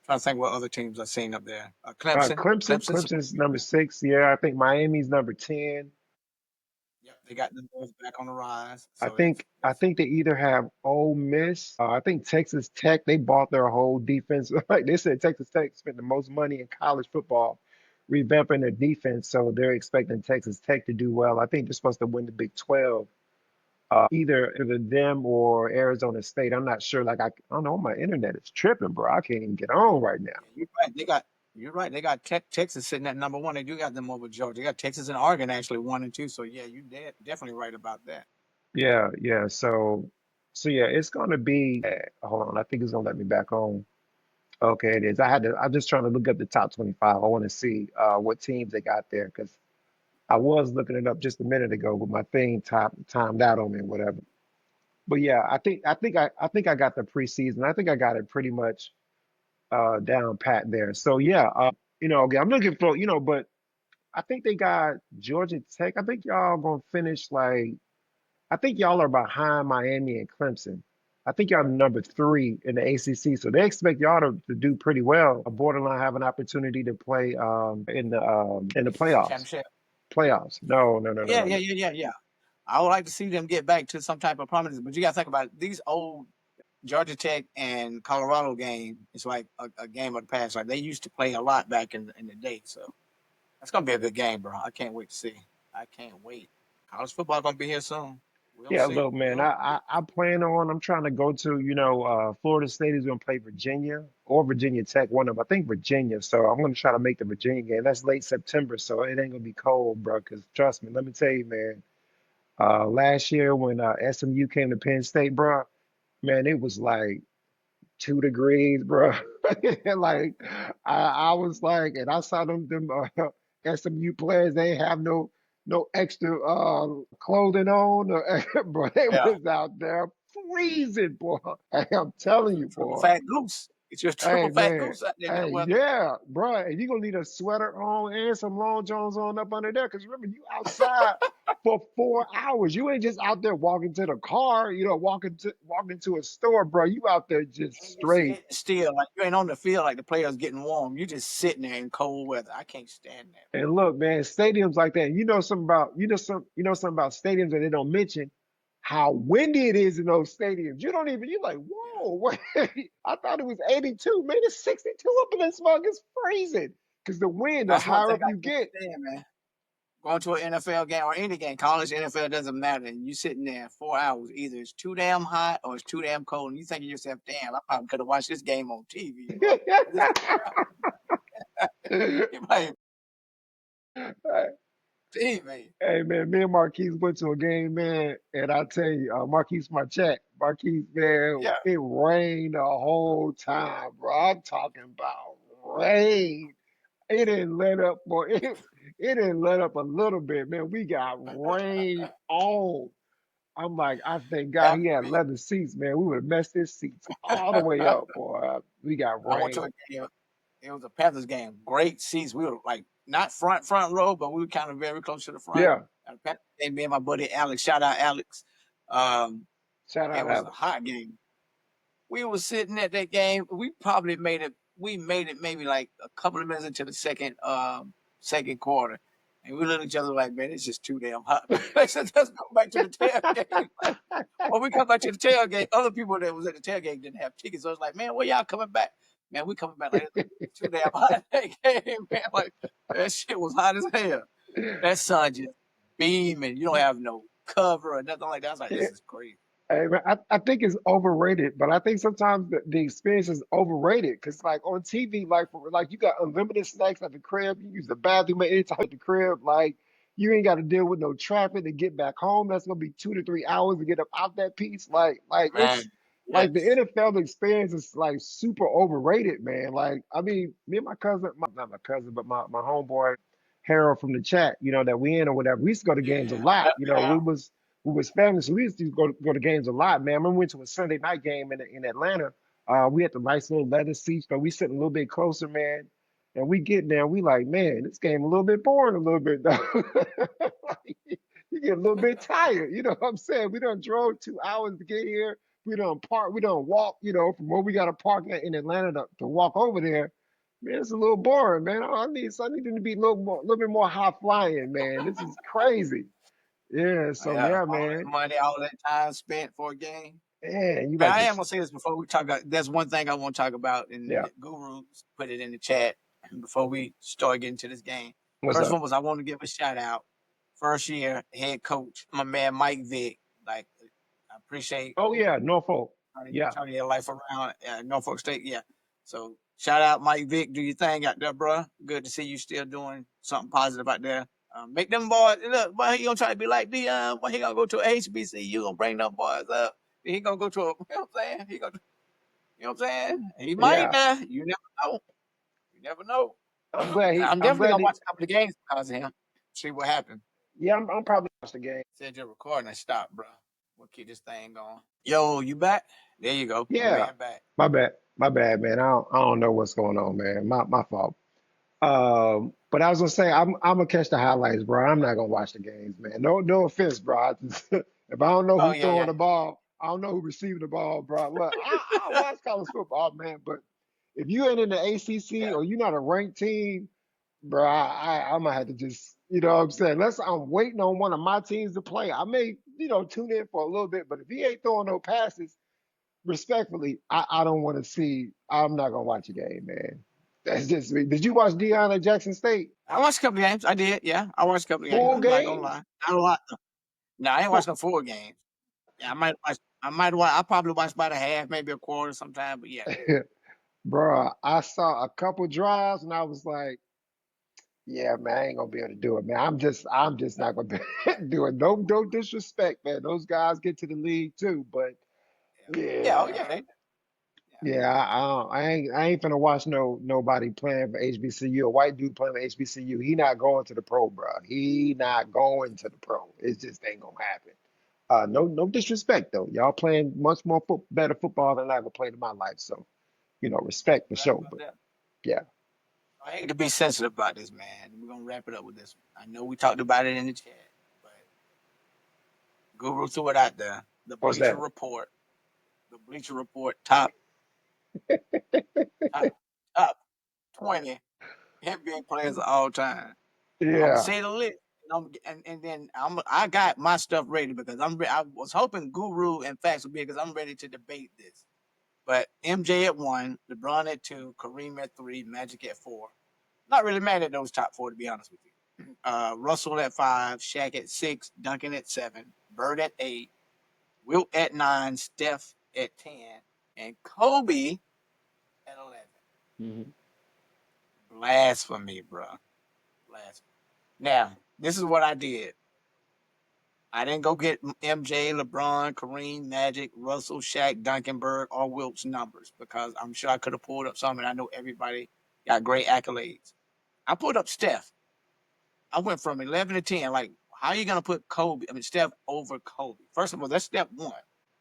Trying to think what other teams I've seen up there. Clemson, Clemson's Clemson's number 6. Yeah, I think Miami's number 10. yep, they got the Bulls back on the rise. I So think I that's think they either have Ole Miss. I think Texas Tech. They bought their whole defense. Like they said, Texas Tech spent the most money in college football, revamping their defense. So they're expecting Texas Tech to do well. I think they're supposed to win the Big 12. Either them or Arizona State. I'm not sure. Like I don't know. My internet is tripping, bro. I can't even get on right now. yeah, you're right. You're right. They got Texas sitting at number one. They do got them over Georgia. They got Texas and Oregon actually 1 and 2. So yeah, you definitely right about that. Yeah, yeah. So yeah, it's gonna be. Hold on. I think it's gonna let me back on. Okay, it is. I'm just trying to look up the top 25. I want to see what teams they got there because I was looking it up just a minute ago, but my thing timed out on me or whatever. But yeah, I think I got the preseason. I think I got it pretty much down pat there. So yeah, again, I'm looking for, but I think they got Georgia Tech. I think y'all gonna finish like I think y'all are behind Miami and Clemson. I think y'all number 3 in the ACC, so they expect y'all to do pretty well. A borderline have an opportunity to play in the ACC playoffs. championship. Playoffs. No, no, no, no, Yeah, no, yeah, no. yeah, yeah, yeah. I would like to see them get back to some type of prominence, but you got to think about it. These old Georgia Tech and Colorado game. It's like a game of the past. Like they used to play a lot back in the day. So that's gonna be a good game, bro. I can't wait to see. I can't wait. College football gonna be here soon. We'll Yeah, see. look, man, We'll see. I'm trying to go to, Florida State is going to play Virginia or Virginia Tech, one of them. I think Virginia. So I'm going to try to make the Virginia game. That's late September, so it ain't going to be cold, bro. Because trust me, let me tell you, man, last year when SMU came to Penn State, bro, man, it was like 2 degrees, bro. Like I was like, and I saw them SMU players. They ain't have no extra clothing on, bro. They Yeah. was out there freezing, boy. Hey, I'm telling you, Triple boy. fat goose. It's your Hey triple fat man, goose out there in that hey weather. yeah, bro. And you gonna need a sweater on and some long johns on up under there, cause remember you outside for 4 hours. You ain't just out there walking to the car, walking to a store, bro. You out there just And you sit straight. still, like you ain't on the field, like the players getting warm. You just sitting there in cold weather. I can't stand that, bro. And look, man, stadiums like that. You know something about stadiums that they don't mention how windy it is in those stadiums. You're like, Yeah, whoa, wait. I thought it was 82. Man, it's 62 up in this mug. It's freezing. Because the wind, the that's one higher thing up I you can't get. stand, man. Going to an NFL game or any game, college, NFL doesn't matter. And you sitting there 4 hours, either it's too damn hot or it's too damn cold, and you thinking to yourself, "Damn, I probably could have watched this game on TV, bro." This you might TV. Hey man, me and Marquise went to a game, man, and I tell you, Marquise, my chat, Marquise, man, Yeah, it rained the whole time, bro. I'm talking about rain. It didn't let up, boy. It didn't let up a little bit, man. We got rain on. I'm like, I thank God he happened to had me. leather seats, man. We would have messed his seats all the way up, boy. We got I went to rain. a game. It was a Panthers game. Great seats. We were like not front row, but we were kind of very close to the front. Yeah, And the Panthers game, me and my buddy Alex. Shout out Alex. Um, shout it out was a Alex. hot game. We were sitting at that game. We probably made it. We made it maybe like a couple of minutes into the second quarter, and we looked at each other like, "Man, it's just too damn hot." They said, "Let's go back to the tailgate." When we come back to the tailgate, other people that was at the tailgate didn't have tickets. So I was like, "Man, where y'all coming back?" Man, we coming back like it's too damn hot. That game, man, like that shit was hot as hell. That sun just beaming. You don't have no cover or nothing like that. I was like, "This is crazy." Hey, man, I think it's overrated, but I think sometimes the experience is overrated because, like on TV, like you got unlimited snacks at the crib. You use the bathroom at any time at the crib. Like you ain't got to deal with no traffic to get back home. That's gonna be 2 to 3 hours to get up out that piece. Like Man, it's like the yes. NFL experience is like super overrated, man. Like I mean, me and my cousin, not my cousin, but my homeboy Harold from the chat, that we in or whatever. We used to go to games a Yeah. lot. Yeah. We was family, so we used to go to games a lot, man. I remember we went to a Sunday night game in Atlanta. We had the nice little leather seats, but we sitting a little bit closer, man. And we get there, we like, man, this game a little bit boring a little bit though. Like, you get a little bit tired. You know what I'm saying? We done drove 2 hours to get here. We done park. We done walk. From where we got to park in Atlanta to walk over there. Man, it's a little boring, man. I need them to be a little bit more high flying, man. This is crazy. Yeah. So Yeah, yeah, all that man. money, all that time spent for a game. Man, you Man, like I am this? gonna say this before we talk about. There's one thing I want to talk about, and Yeah. Guru put it in the chat before we start getting to this game. What's First up? one was I want to give a shout out. First year head coach, my man Mike Vick. Like, I appreciate Oh yeah, Norfolk. Yeah. turning your life around at Norfolk State. Yeah. So shout out Mike Vick. Do your thing out there, bro. Good to see you still doing something positive out there. Make them boys look. Why he gonna try to be like Deion? Why he gonna go to a HBCU? Gonna bring them boys up? He gonna go to a. You know what I'm saying? He gonna. You know what I'm saying? He might Yeah. now. You never know. You never know. I'm glad he. I'm I'm definitely glad gonna he. watch a couple of games because of him. See what happened. Yeah, I'm probably watch the game. Said you're recording and stop, bro. We'll keep this thing going. Yo, you back? There you go. My Yeah. man back. My bad. My bad, man. I don't know what's going on, man. My fault. But I was gonna say I'm gonna catch the highlights, bro. I'm not gonna watch the games, man. No offense, bro. If I don't know Oh who yeah, throwing yeah. the ball, I don't know who receiving the ball, bro. Look, I watch college football, man. But if you ain't in the ACC Yeah. or you're not a ranked team, bro, I'm gonna have to just, you know what I'm saying? Unless I'm waiting on one of my teams to play, I may, tune in for a little bit. But if he ain't throwing no passes, respectfully, I don't want to see. I'm not gonna watch a game, man. That's just me. Did you watch Deion at Jackson State? I watched a couple of games. I did. Yeah, I watched a couple of games. Full I'm not gonna game? lie. Not a lot. No, I ain't watched Full, no full games. Yeah, I might watch. I might watch. I probably watched about a half, maybe a quarter sometime. But yeah, bro, I saw a couple drives and I was like, yeah, man, I ain't gonna be able to do it, man. I'm just not gonna do it. No disrespect, man. Those guys get to the league too, but yeah, oh yeah. yeah, yeah. Yeah, I ain't finna watch nobody playing for HBCU. A white dude playing for HBCU, he not going to the pro, bro. He not going to the pro. It just ain't gonna happen. No disrespect though. Y'all playing much more better football than I ever played in my life. So, respect for Right sure. about But that. yeah, I hate to be sensitive about this, man. We're gonna wrap it up with this one. I know we talked about it in the chat, but Guru threw it out there. The what's Bleacher that? Report. The Bleacher Report top top 20 NBA players of all time. I'm gonna Yeah. say the list, and then I got my stuff ready because I was hoping Guru and Facts would be because I'm ready to debate this. But MJ at one, LeBron at two, Kareem at three, Magic at four. Not really mad at those top four to be honest with you. Russell at five, Shaq at six, Duncan at seven, Bird at eight, Wilt at nine, Steph at 10, and Kobe at 11. Mhm. Blasphemy, bro. Blasphemy. Now, this is what I did. I didn't go get MJ, LeBron, Kareem, Magic, Russell, Shaq, Duncanberg, or Wilt's numbers because I'm sure I could have pulled up some, and I know everybody got great accolades. I pulled up Steph. I went from 11 to 10. Like, how are you going to put Steph over Kobe? First of all, that's step one.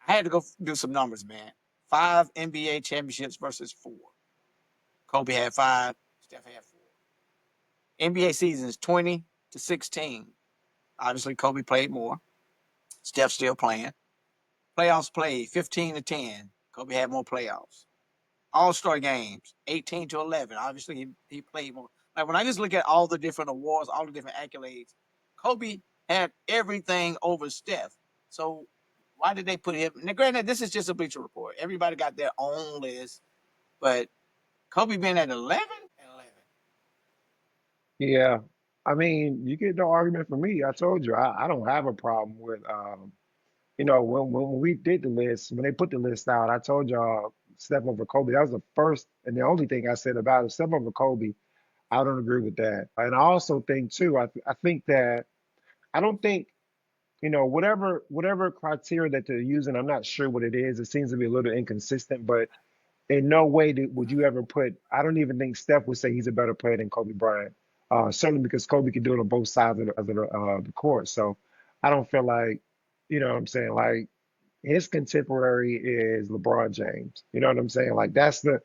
I had to go do some numbers, man. 5 NBA championships versus four. Kobe had five, Steph had four. NBA seasons 20 to 16. Obviously, Kobe played more. Steph still playing. Playoffs played 15 to 10. Kobe had more playoffs. All Star games 18 to 11. Obviously, he played more. Like when I just look at all the different awards, all the different accolades, Kobe had everything over Steph. So why did they put him? Now, granted, this is just a Bleacher Report. Everybody got their own list, but Kobe being at 11 and 11. Yeah. I mean, you get no argument from me. I told you, I don't have a problem with when we did the list, when they put the list out, I told y'all Steph over Kobe. That was the first and the only thing I said about it. Steph over Kobe. I don't agree with that. And I also think too, I think that I don't think, whatever criteria that they're using, I'm not sure what it is. It seems to be a little inconsistent, but in no way would you ever put, I don't even think Steph would say he's a better player than Kobe Bryant. Certainly because Kobe can do it on both sides of the court. So I don't feel like, you know what I'm saying? Like his contemporary is LeBron James. You know what I'm saying? Like that's the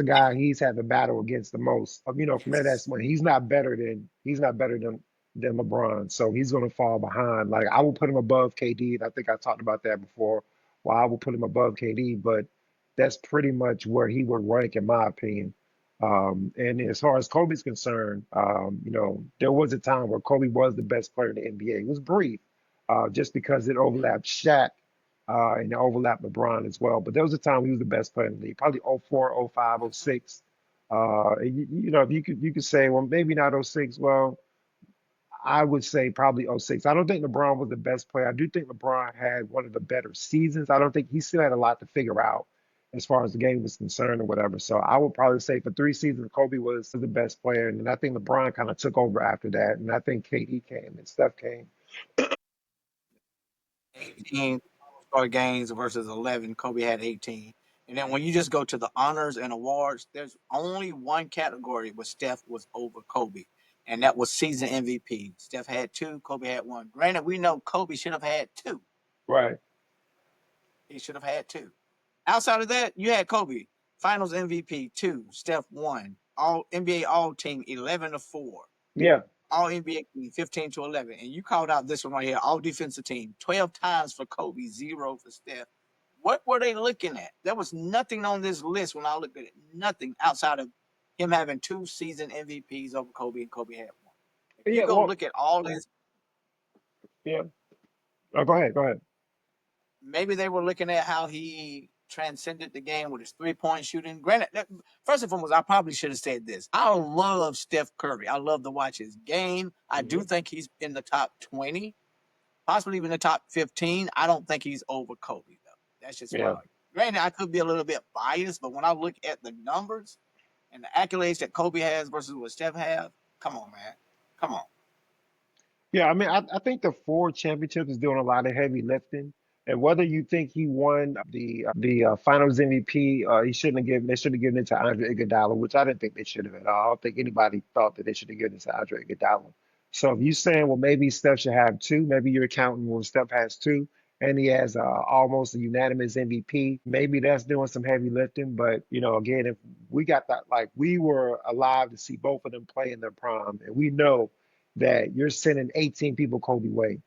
guy he's had the battle against the most. From that Yes. standpoint, he's not better than than LeBron. So he's going to fall behind. Like I will put him above KD. And I think I talked about that before. Well, I will put him above KD, but that's pretty much where he would rank in my opinion. And as far as Kobe's concerned, there was a time where Kobe was the best player in the NBA. It was brief, just because it Yeah. overlapped Shaq, and it overlapped LeBron as well. But there was a time he was the best player in the league, probably '04, '05, Mhm. '06. You could say, well, maybe not '06. Well, I would say probably '06. I don't think LeBron was the best player. I do think LeBron had one of the better seasons. I don't think he still had a lot to figure out as far as the game was concerned or whatever. So I would probably say for 3 seasons, Kobe was the best player. And then I think LeBron kind of took over after that. And I think KD came and Steph came. 18 score games versus 11. Kobe had 18. And then when you just go to the honors and awards, there's only one category where Steph was over Kobe, and that was season MVP. Steph had two, Kobe had one. Granted, we know Kobe should have had two. Right. He should have had two. Outside of that, you had Kobe, Finals MVP two, Steph one, All NBA All Team 11-4, Yeah. All NBA team 15-11, and you called out this one right here, All Defensive Team 12 times for Kobe, zero for Steph. What were they looking at? There was nothing on this list when I looked at it. Nothing outside of him having two season MVPs over Kobe, and Kobe had one. If you Yeah. go Well, look at all this, yeah. Oh, go ahead. Go ahead. maybe they were looking at how he transcended the game with his 3-point shooting. Granted, first and foremost, I probably should have said this. I love Steph Curry. I love to watch his game. I do Hmm. think he's in the top 20, possibly even the top 15. I don't think he's over Kobe, though. That's just my Yeah. argument. Granted, I could be a little bit biased, but when I look at the numbers and the accolades that Kobe has versus what Steph has, come on, man. Come on. Yeah, I mean, I think the four championships is doing a lot of heavy lifting. And whether you think he won the Finals MVP, they should have given it to Andre Iguodala, which I didn't think they should have at all. I don't think anybody thought that they should have given it to Andre Iguodala. So if you're saying, well, maybe Steph should have two, maybe you're counting, well, Steph has two, and he has almost a unanimous MVP. Maybe that's doing some heavy lifting. But again, if we got that, like we were alive to see both of them play in their prime, and we know that you're sending 18 people Kobe way.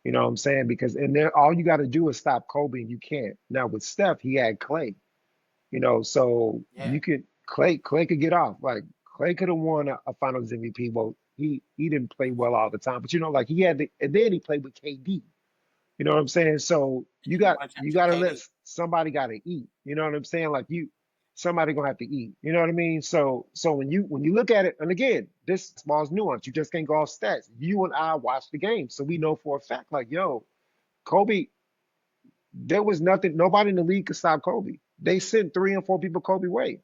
You know what I'm saying? Because and then all you got to do is stop Kobe, and you can't. Now with Steph, he had Clay. So Yeah. you could Clay could get off. Like Clay could have won a Finals MVP. Well, he didn't play well all the time, but like he had and then he played with KD. You know what I'm saying? So you And he got won a you championship got to let KD. somebody got to eat. You know what I'm saying? Like somebody gonna have to eat. You know what I mean? So when you look at it, and again, this small's nuance. You just can't go off stats. You and I watch the game, so we know for a fact. Like Kobe, there was nothing. Nobody in the league could stop Kobe. They sent three and four people Kobe way.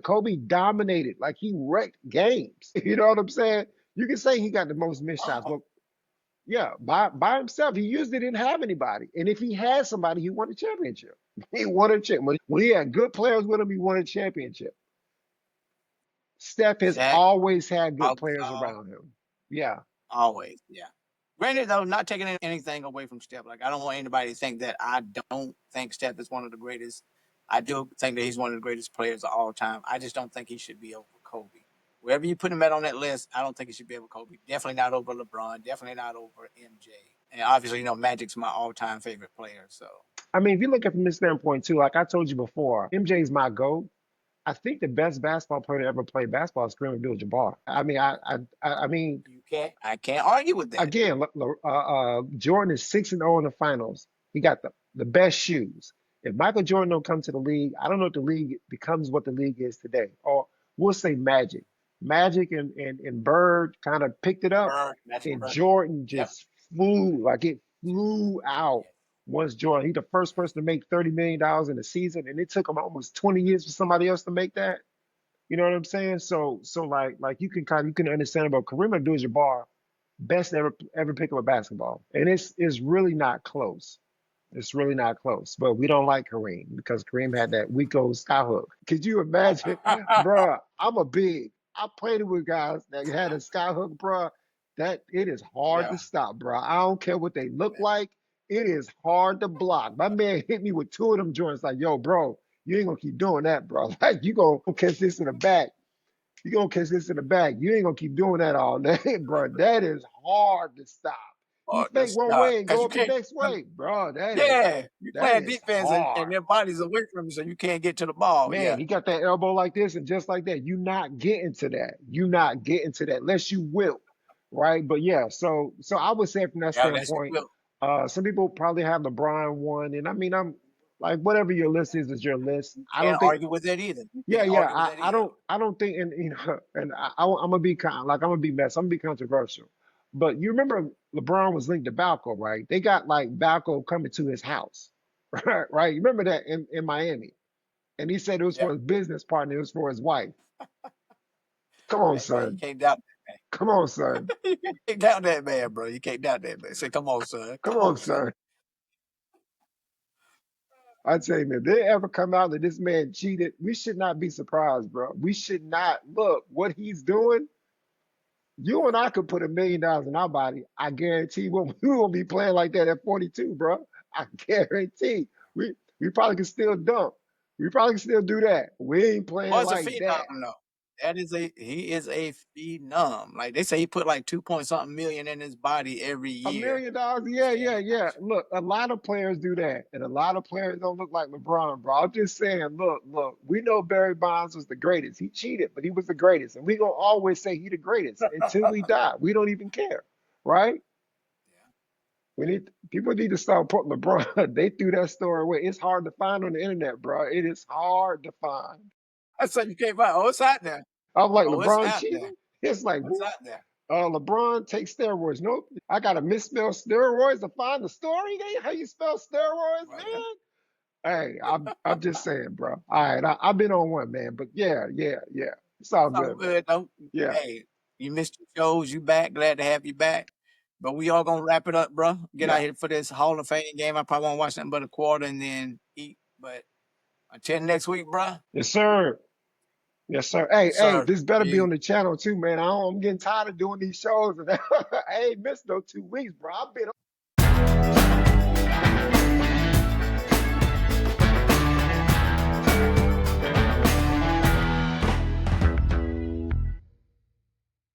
Kobe dominated. Like he wrecked games. You know what I'm saying? You can say he got the most missed shots. Oh, Well, yeah, by himself. He usually didn't have anybody. And if he had somebody, he won a championship. He won a championship. When he had good players with him, he won a championship. Steph has Shaq, always had good players Gasol, around him. Yeah. always. Yeah. Granted, though, not taking anything away from Steph. Like, I don't want anybody to think that I don't think Steph is one of the greatest. I do think that he's one of the greatest players of all time. I just don't think he should be over Kobe. Wherever you put him at on that list, I don't think he should be over Kobe. Definitely not over LeBron. Definitely not over MJ. And obviously, Magic's my all-time favorite player. So I mean, if you look at it from this standpoint too, like I told you before, MJ's my GOAT. I think the best basketball player to ever play basketball is Kareem Abdul-Jabbar. I mean, I can't argue with that. again, Jordan is 6-0 in the finals. He got the best shoes. If Michael Jordan don't come to the league, I don't know if the league becomes what the league is today. Or we'll say Magic. Magic and Bird kind of picked it up, Bird, Magic and Bird. Jordan Yep. just flew like it flew out Yes. once Jordan. He's the first person to make $30 million in a season, and it took him almost 20 years for somebody else to make that. You know what I'm saying? So like you can understand about Kareem Abdul-Jabbar, best ever pick up a basketball, and it's really not close. It's really not close, but we don't like Kareem because Kareem had that weak old skyhook. Could you imagine, bruh? I'm a big. I played with guys that had a skyhook, bruh. That it is hard to Yeah. stop, bruh. I don't care what they look like. It is hard to block. My man hit me with two of them joints. Like, yo, bro, you ain't gonna keep doing that, bro. Like, you gonna catch this in the back. You gonna catch this in the back. You ain't gonna keep doing that all day, bro. That is hard to stop. He Or fake just one way and because go you up the can't. next way, bro. Yeah, you That playing is defense and hard. their bodies away from you, so you can't get to the ball. Man, Yeah, he got that elbow like this and just like that. You not getting to that. You not getting to that unless you will, right? But yeah, so I would say from that yeah, that's standpoint, will. some people probably have LeBron one, and I mean, I'm like whatever your list is your list. You I don't can't think. argue with that either. You Yeah, can't yeah. argue with that either. I don't think, and you know, and I'm gonna be I'm gonna be mess. I'm gonna be controversial. But you remember LeBron was linked to Balco, right? They got like Balco coming to his house, right? Right? You remember that in Miami? And he said it was Yeah, for his business partner, it was for his wife. Come on, hey man, you son. can't doubt Come on, son. that. You can't doubt that man, bro. You can't doubt that man. Say, come on, son. Come Come on, on, son. son. I tell you, man, if they ever come out that this man cheated, we should not be surprised, bro. We should not look what he's doing. You and I could put $1 million in our body. I guarantee we won't be playing like that at 42, bro. I guarantee. We probably can still dunk. We probably can still do that. We ain't playing Boy's a like that. phenom, though. He is a phenom. Like they say, he put like 2 point something million in his body every A year. million dollars, Just yeah, staying yeah, in yeah. shape. Look, a lot of players do that, and a lot of players don't look like LeBron, bro. I'm just saying, look. We know Barry Bonds was the greatest. He cheated, but he was the greatest, and we gonna always say he the greatest until we die. We don't even care, right? Yeah. We need people need to start putting LeBron. They threw that story away. It's hard to find on the internet, bro. It is hard to find. I said you can't find. Oh, it's out there. I'm like Oh, it's LeBron out there. cheating. It's like It's what? out there. LeBron takes steroids. Nope. I gotta misspell steroids to find the story. How you spell steroids, Right. man? Hey, I'm just saying, bro. All right, I've been on one, man, but yeah. It's all It's all good, man. good though. Yeah, Hey, you missed your shows. You back. Glad to have you back. But we all gonna wrap it up, bro. Get out yeah. here for this Hall of Fame game. I probably won't watch nothing but a quarter and then eat. But until next week, bro. Yes, sir. Yes, sir. Hey, Yes, hey, sir. this better be You. on the channel too, man. I'm getting tired of doing these shows. And I ain't missed no 2 weeks, bro. I've been